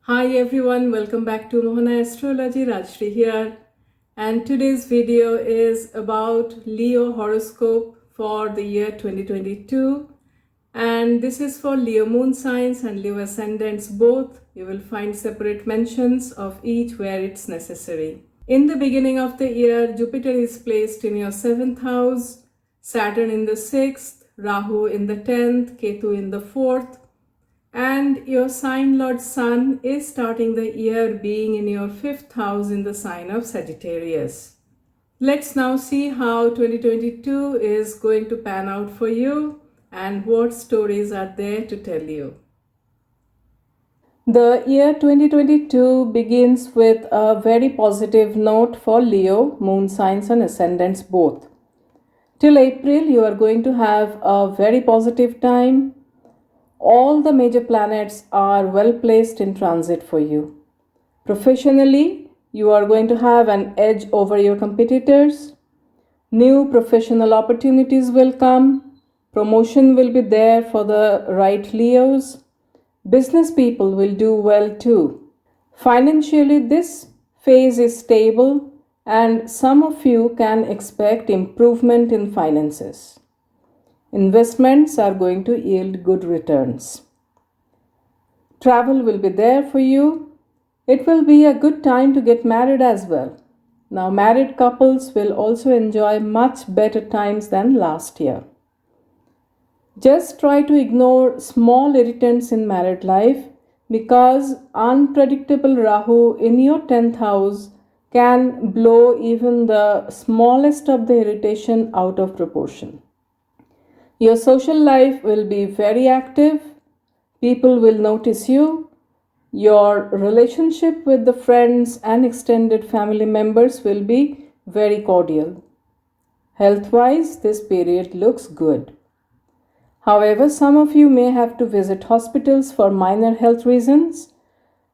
Hi everyone, welcome back to Mohana Astrology. Rajshri here, and today's video is about Leo horoscope for the year 2022, and this is for Leo moon signs and Leo ascendants both. You will find separate mentions of each where it's necessary. In the beginning of the year, Jupiter is placed in your 7th house, Saturn in the 6th, Rahu in the 10th, Ketu in the 4th, and your sign lord sun is starting the year being in your 5th house in the sign of Sagittarius. Let's now see how 2022 is going to pan out for you and what stories are there to tell you. The year 2022 begins with a very positive note for Leo, moon signs and ascendants both. Till April, you are going to have a very positive time. All the major planets are well placed in transit for you. Professionally, you are going to have an edge over your competitors. New professional opportunities will come. Promotion will be there for the right Leos. Business people will do well too. Financially, this phase is stable and some of you can expect improvement in finances. Investments are going to yield good returns. Travel will be there for you. It will be a good time to get married as well. Now, married couples will also enjoy much better times than last year. Just try to ignore small irritants in married life because unpredictable Rahu in your 10th house can blow even the smallest of the irritation out of proportion. Your social life will be very active. People will notice you. Your relationship with the friends and extended family members will be very cordial. Health-wise, this period looks good. However, some of you may have to visit hospitals for minor health reasons,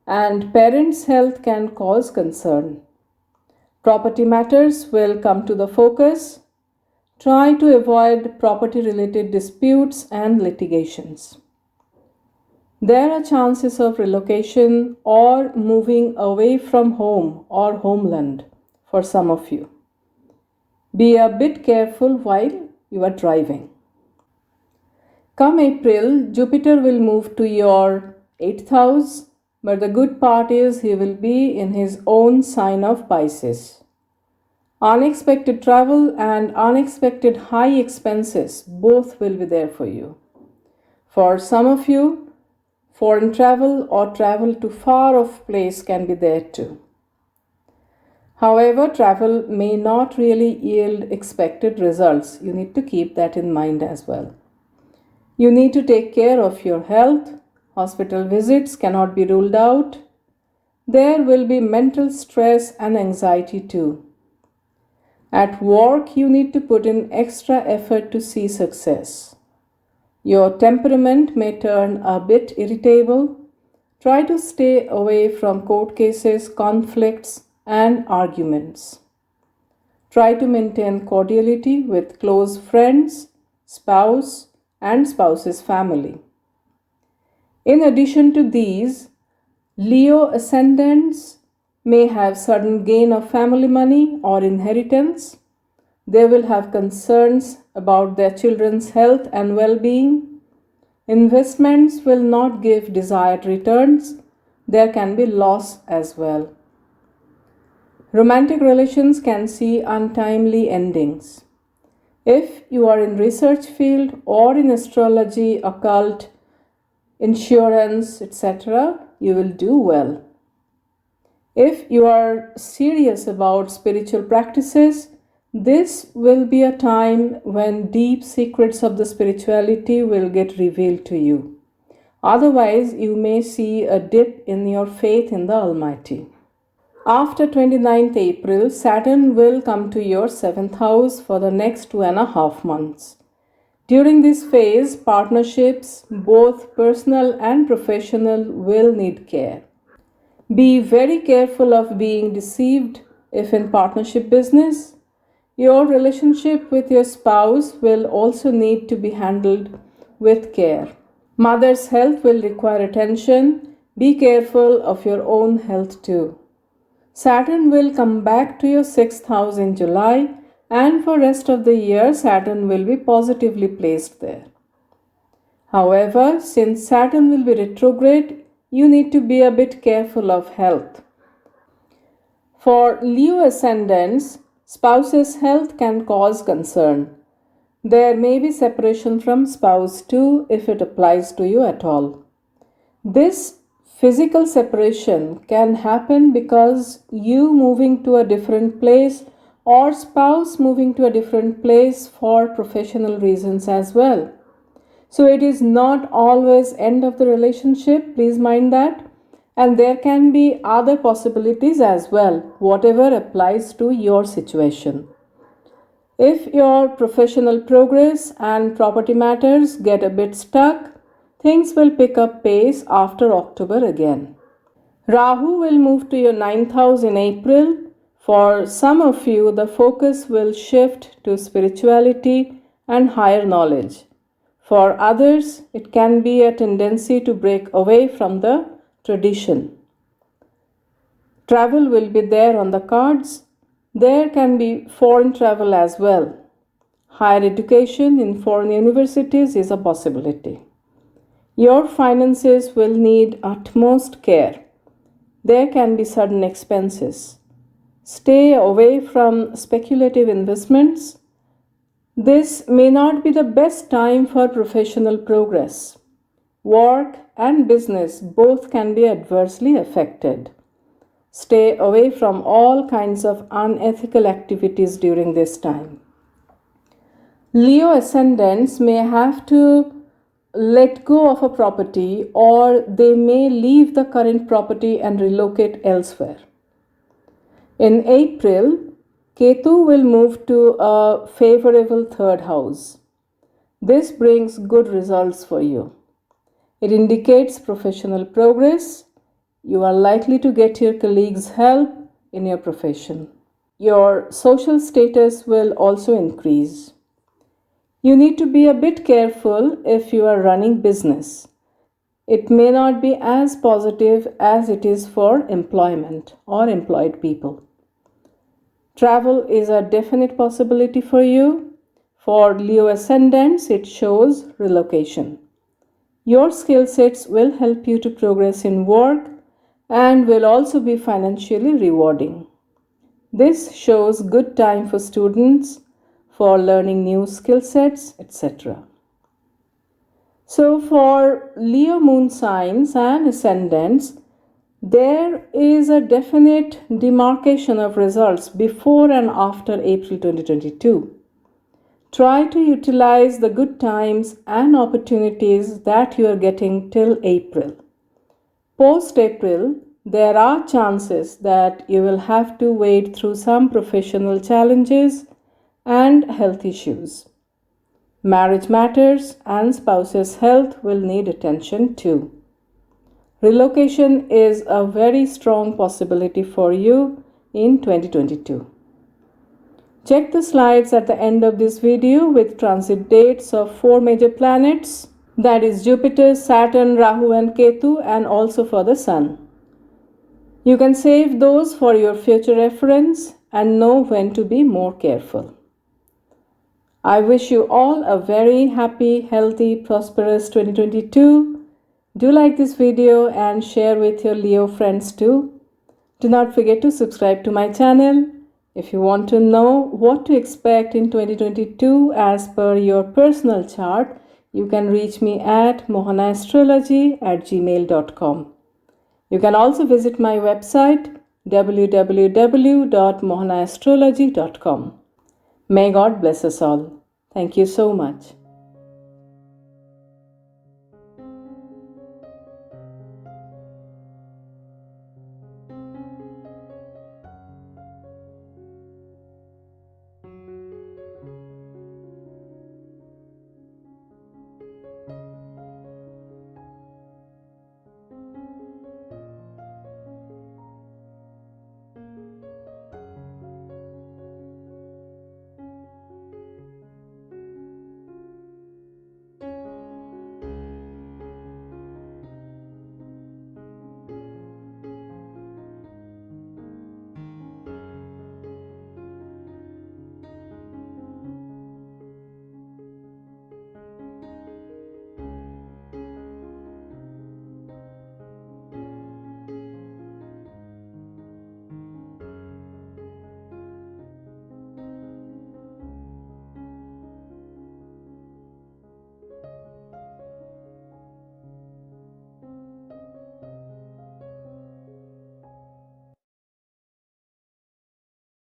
and parents' health can cause concern. Property matters will come to the focus. Try to avoid property-related disputes and litigations. There are chances of relocation or moving away from home or homeland for some of you. Be a bit careful while you are driving. Come April, Jupiter will move to your 8th house, but the good part is he will be in his own sign of Pisces. Unexpected travel and unexpected high expenses both will be there for you. For some of you, foreign travel or travel to far off place can be there too. However, travel may not really yield expected results. You need to keep that in mind as well. You need to take care of your health. Hospital visits cannot be ruled out. There will be mental stress and anxiety too. At work, you need to put in extra effort to see success. Your temperament may turn a bit irritable. Try to stay away from court cases, conflicts, and arguments. Try to maintain cordiality with close friends, spouse, and spouse's family. In addition to these, Leo ascendants may have sudden gain of family money or inheritance. They will have concerns about their children's health and well-being. Investments will not give desired returns. There can be loss as well. Romantic relations can see untimely endings. If you are in research field or in astrology, occult, insurance, etc., you will do well. If you are serious about spiritual practices, this will be a time when deep secrets of the spirituality will get revealed to you. Otherwise, you may see a dip in your faith in the Almighty. After 29th April, Saturn will come to your 7th house for the next 2.5 months. During this phase, partnerships, both personal and professional, will need care. Be very careful of being deceived if in partnership business. Your relationship with your spouse will also need to be handled with care. Mother's health will require attention. Be careful of your own health too. Saturn will come back to your 6th house in July, and for rest of the year Saturn will be positively placed there. However, since Saturn will be retrograde, you need to be a bit careful of health. For Leo ascendants, spouse's health can cause concern. There may be separation from spouse too if it applies to you at all. This physical separation can happen because you moving to a different place or spouse moving to a different place for professional reasons as well. So it is not always end of the relationship, please mind that. And there can be other possibilities as well, whatever applies to your situation. If your professional progress and property matters get a bit stuck, things will pick up pace after October again. Rahu will move to your 9th house in April. For some of you, the focus will shift to spirituality and higher knowledge. For others, it can be a tendency to break away from the tradition. Travel will be there on the cards. There can be foreign travel as well. Higher education in foreign universities is a possibility. Your finances will need utmost care. There can be sudden expenses. Stay away from speculative investments. This may not be the best time for professional progress. Work and business both can be adversely affected. Stay away from all kinds of unethical activities during this time. Leo ascendants may have to let go of a property, or they may leave the current property and relocate elsewhere. In April, Ketu will move to a favorable 3rd house. This brings good results for you. It indicates professional progress. You are likely to get your colleagues' help in your profession. Your social status will also increase. You need to be a bit careful if you are running business. It may not be as positive as it is for employment or employed people. Travel is a definite possibility for you. For Leo ascendants, it shows relocation. Your skill sets will help you to progress in work and will also be financially rewarding. This shows good time for students for learning new skill sets, etc. So for Leo moon signs and ascendants, there is a definite demarcation of results before and after April 2022. Try to utilize the good times and opportunities that you are getting till April. Post-April, there are chances that you will have to wade through some professional challenges and health issues. Marriage matters and spouse's health will need attention too. Relocation is a very strong possibility for you in 2022. Check the slides at the end of this video with transit dates of 4 major planets, that is Jupiter, Saturn, Rahu and Ketu, and also for the Sun. You can save those for your future reference and know when to be more careful. I wish you all a very happy, healthy, prosperous 2022. Do like this video and share with your Leo friends too. Do not forget to subscribe to my channel. If you want to know what to expect in 2022 as per your personal chart, you can reach me at mohanaastrology@gmail.com. You can also visit my website www.mohanaastrology.com. May God bless us all. Thank you so much.